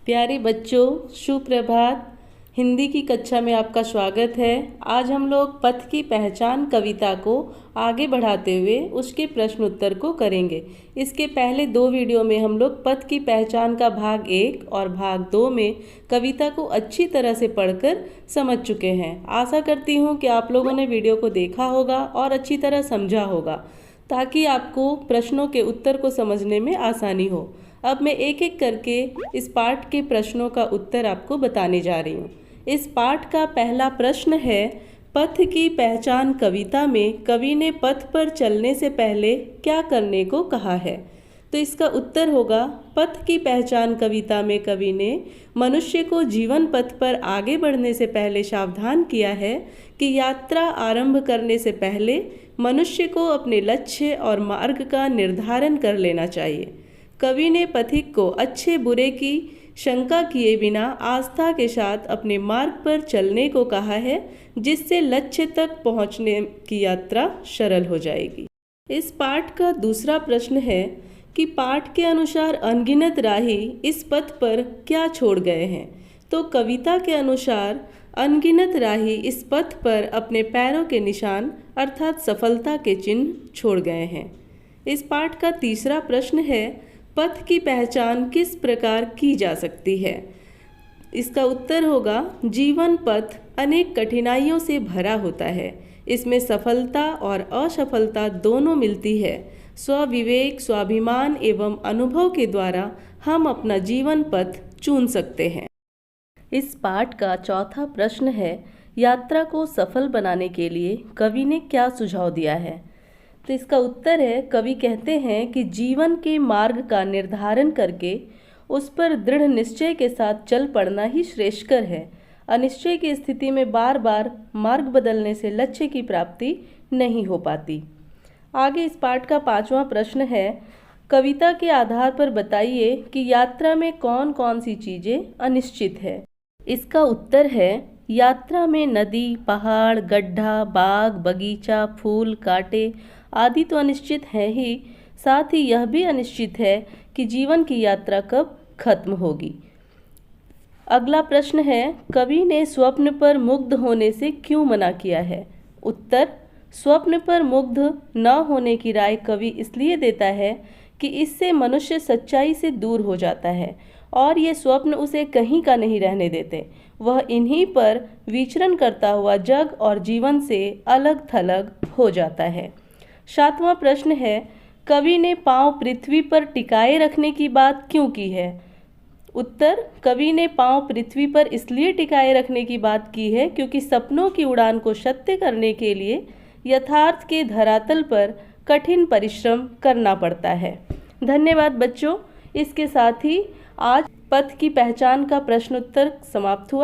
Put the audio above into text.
प्यारे बच्चों, सुप्रभात। हिंदी की कक्षा में आपका स्वागत है। आज हम लोग पथ की पहचान कविता को आगे बढ़ाते हुए उसके प्रश्न उत्तर को करेंगे। इसके पहले 2 वीडियो में हम लोग पथ की पहचान का भाग 1 और भाग 2 में कविता को अच्छी तरह से पढ़कर समझ चुके हैं। आशा करती हूँ कि आप लोगों ने वीडियो को देखा होगा और अच्छी तरह समझा होगा, ताकि आपको प्रश्नों के उत्तर को समझने में आसानी हो। अब मैं एक एक करके इस पाठ के प्रश्नों का उत्तर आपको बताने जा रही हूँ। इस पाठ का पहला प्रश्न है, पथ की पहचान कविता में कवि ने पथ पर चलने से पहले क्या करने को कहा है। तो इसका उत्तर होगा, पथ की पहचान कविता में कवि ने मनुष्य को जीवन पथ पर आगे बढ़ने से पहले सावधान किया है कि यात्रा आरंभ करने से पहले मनुष्य को अपने लक्ष्य और मार्ग का निर्धारण कर लेना चाहिए। कवि ने पथिक को अच्छे बुरे की शंका किए बिना आस्था के साथ अपने मार्ग पर चलने को कहा है, जिससे लक्ष्य तक पहुंचने की यात्रा सरल हो जाएगी। इस पाठ का दूसरा प्रश्न है कि पाठ के अनुसार अनगिनत राही इस पथ पर क्या छोड़ गए हैं। तो कविता के अनुसार अनगिनत राही इस पथ पर अपने पैरों के निशान अर्थात सफलता के चिन्ह छोड़ गए हैं। इस पाठ का तीसरा प्रश्न है, पथ की पहचान किस प्रकार की जा सकती है। इसका उत्तर होगा, जीवन पथ अनेक कठिनाइयों से भरा होता है। इसमें सफलता और असफलता दोनों मिलती है। स्वविवेक, स्वाभिमान एवं अनुभव के द्वारा हम अपना जीवन पथ चुन सकते हैं। इस पाठ का चौथा प्रश्न है, यात्रा को सफल बनाने के लिए कवि ने क्या सुझाव दिया है। तो इसका उत्तर है, कवि कहते हैं कि जीवन के मार्ग का निर्धारण करके उस पर दृढ़ निश्चय के साथ चल पड़ना ही श्रेष्ठकर है। अनिश्चय की स्थिति में बार बार मार्ग बदलने से लक्ष्य की प्राप्ति नहीं हो पाती। आगे इस पाठ का 5वां प्रश्न है, कविता के आधार पर बताइए कि यात्रा में कौन कौन सी चीज़ें अनिश्चित है। इसका उत्तर है, यात्रा में नदी, पहाड़, गड्ढा, बाग, बगीचा, फूल, कांटे आदि तो अनिश्चित है ही, साथ ही यह भी अनिश्चित है कि जीवन की यात्रा कब खत्म होगी। अगला प्रश्न है, कवि ने स्वप्न पर मुग्ध होने से क्यों मना किया है। उत्तर, स्वप्न पर मुग्ध न होने की राय कवि इसलिए देता है कि इससे मनुष्य सच्चाई से दूर हो जाता है और ये स्वप्न उसे कहीं का नहीं रहने देते। वह इन्हीं पर विचरण करता हुआ जग और जीवन से अलग थलग हो जाता है। 7वां प्रश्न है, कवि ने पांव पृथ्वी पर टिकाए रखने की बात क्यों की है। उत्तर, कवि ने पांव पृथ्वी पर इसलिए टिकाए रखने की बात की है क्योंकि सपनों की उड़ान को सत्य करने के लिए यथार्थ के धरातल पर कठिन परिश्रम करना पड़ता है। धन्यवाद बच्चों। इसके साथ ही आज पथ की पहचान का प्रश्नोत्तर समाप्त हुआ।